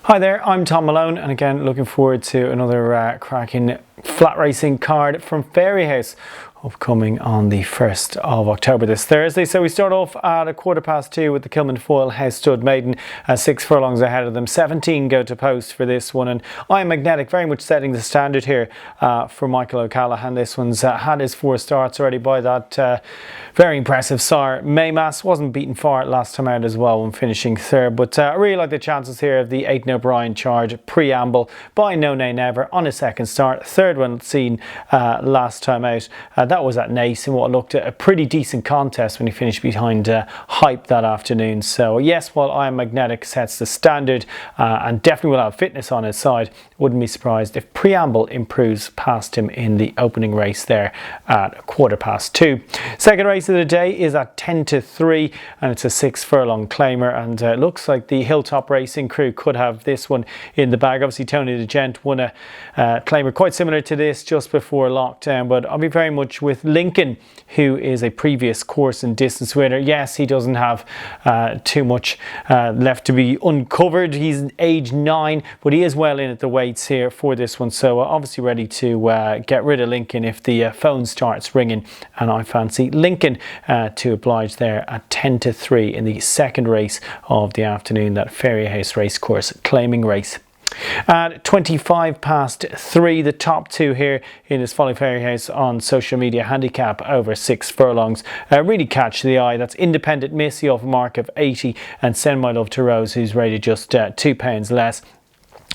Hi there, I'm Thom Malone, and again looking forward to another cracking flat racing card from Fairyhouse, upcoming on the 1st of October, this Thursday. So we start off at 2:15 with the Kilman Foyle House Stud Maiden, 6 furlongs ahead of them. 17 go to post for this one, and I'm Magnetic very much setting the standard here for Michael O'Callaghan. This one's had his 4 starts already by that very impressive sire Maymas. Wasn't beaten far last time out as well when finishing third, but I really like the chances here of the Aidan O'Brien charge preamble by No Nay Never on his second start. Third one seen last time out. That was at Naas in what looked at a pretty decent contest when he finished behind Hype that afternoon. So yes, while I Am Magnetic sets the standard and definitely will have fitness on his side, wouldn't be surprised if Preamble improves past him in the opening race there at 2:15. Second race of the day is at 10-3, and it's a 6 furlong claimer, and it looks like the Hilltop Racing crew could have this one in the bag. Obviously Tony the Gent won a claimer quite similar to this just before lockdown, but I'll be very much with Lincoln, who is a previous course and distance winner. Yes, he doesn't have too much left to be uncovered. He's age 9, but he is well in at the weights here for this one, so obviously ready to get rid of Lincoln if the phone starts ringing, and I fancy Lincoln to oblige there at 10-3 in the second race of the afternoon, that Fairyhouse Racecourse claiming race. At 3:25, the top two here in his Folly Fairyhouse on social media handicap over 6 furlongs really catch the eye. That's Independent Missy off a mark of 80 and Send My Love to Rose, who's rated just £2 less.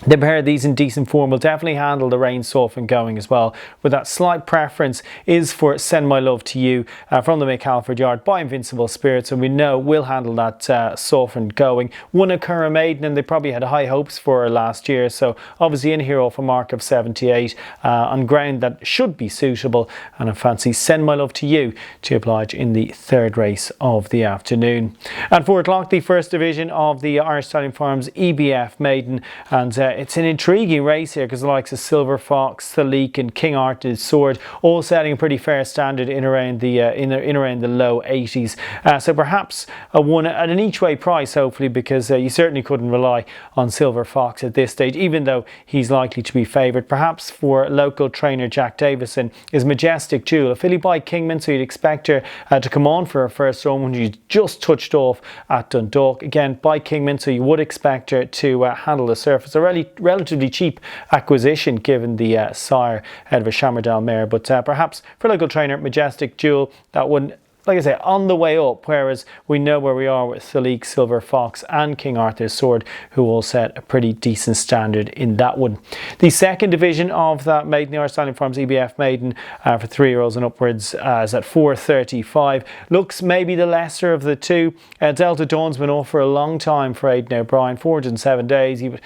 The pair of these in decent form will definitely handle the rain soften going as well, but that slight preference is for Send My Love to You from the Mick Halford yard by Invincible Spirits, and we know we'll handle that soften going. Won a Curragh Maiden, and they probably had high hopes for her last year, so obviously in here off a mark of 78 on ground that should be suitable, and I fancy Send My Love to You to oblige in the third race of the afternoon. At 4 o'clock, the first division of the Irish Stallion Farms EBF Maiden, and it's an intriguing race here because the likes of Silver Fox, Thalik and King Arthur's Sword all setting a pretty fair standard in around the around the low 80s. So perhaps a one at an each way price, hopefully, because you certainly couldn't rely on Silver Fox at this stage, even though he's likely to be favoured. Perhaps for local trainer Jack Davison is Majestic Jewel, a filly by Kingman, so you'd expect her to come on for her first run when she's just touched off at Dundalk. Again, by Kingman, so you would expect her to handle the surface. A relatively cheap acquisition given the sire out of a Shamardale mare, but perhaps for local trainer Majestic Jewel, that one, like I say, on the way up, whereas we know where we are with Thalik, Silver Fox and King Arthur's Sword, who all set a pretty decent standard in that one. The second division of that maiden, the Irish Stallion Farms EBF Maiden for 3-year-olds and upwards, is at 4:35. Looks maybe the lesser of the two. Delta Dawn's been off for a long time for Aidan O'Brien, 407 days. You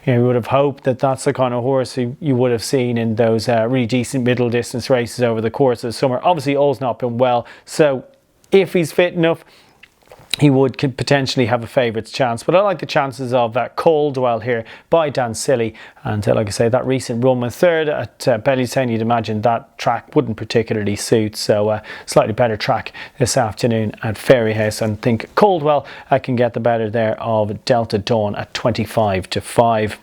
would have hoped that that's the kind of horse you would have seen in those really decent middle distance races over the course of the summer. Obviously all's not been well, so if he's fit enough, he could potentially have a favourites chance. But I like the chances of Caldwell here by Dan Silly, and like I say, that recent run with third at Bellewstown, you'd imagine that track wouldn't particularly suit, so slightly better track this afternoon at Fairyhouse, and think Caldwell can get the better there of Delta Dawn at 25-5.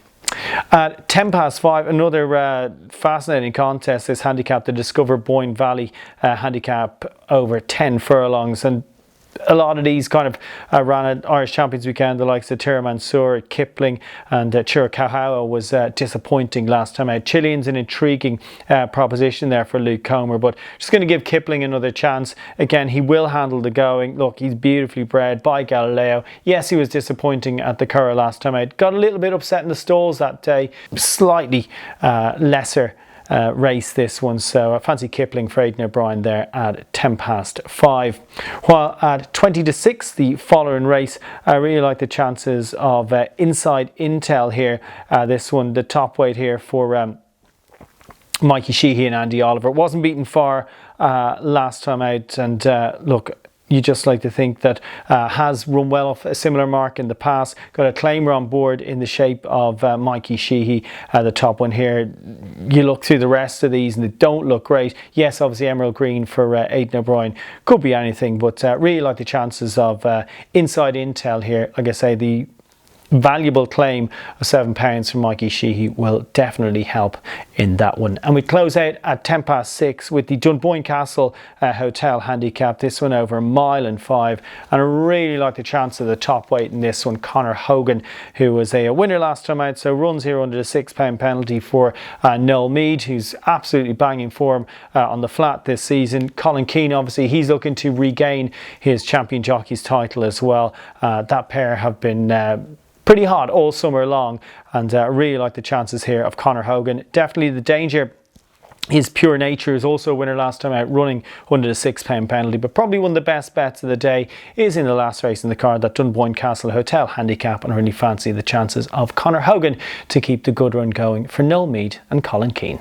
At 5:10, another fascinating contest is handicapped the Discover Boyne Valley handicap over 10 furlongs, and a lot of these kind of ran at Irish Champions Weekend. The likes of Tira Mansour, Kipling and Chiricahua was disappointing last time out. Chilean's an intriguing proposition there for Luke Comer, but just going to give Kipling another chance. Again, he will handle the going. Look, he's beautifully bred by Galileo. Yes, he was disappointing at the Curragh last time out. Got a little bit upset in the stalls that day. Slightly lesser race this one, so I fancy Kipling for Aidan O'Brien there at 5:10. While at 20-6, the following race, I really like the chances of Inside Intel here. This one, the top weight here for Mikey Sheehy and Andy Oliver. Wasn't beaten far last time out, and look, you just like to think that has run well off a similar mark in the past. Got a claimer on board in the shape of Mikey Sheehy, the top one here. You look through the rest of these and they don't look great. Yes, obviously Emerald Green for Aidan O'Brien could be anything, but really like the chances of Inside Intel here. Like I say, the valuable claim of £7 from Mikey Sheehy will definitely help in that one. And we close out at 6:10 with the Dunboyne Castle Hotel handicap. This one over 1.5 miles, and I really like the chance of the top weight in this one, Conor Hogan, who was a winner last time out, so runs here under the £6 penalty for Noel Meade, who's absolutely banging form on the flat this season. Colin Keane, obviously he's looking to regain his champion jockey's title as well. That pair have been pretty hot all summer long, and I really like the chances here of Conor Hogan. Definitely the danger. His Pure Nature is also a winner last time out, running under the £6 penalty, but probably one of the best bets of the day is in the last race in the card, that Dunboyne Castle Hotel handicap, and I really fancy the chances of Conor Hogan to keep the good run going for Noel Meade and Colin Keane.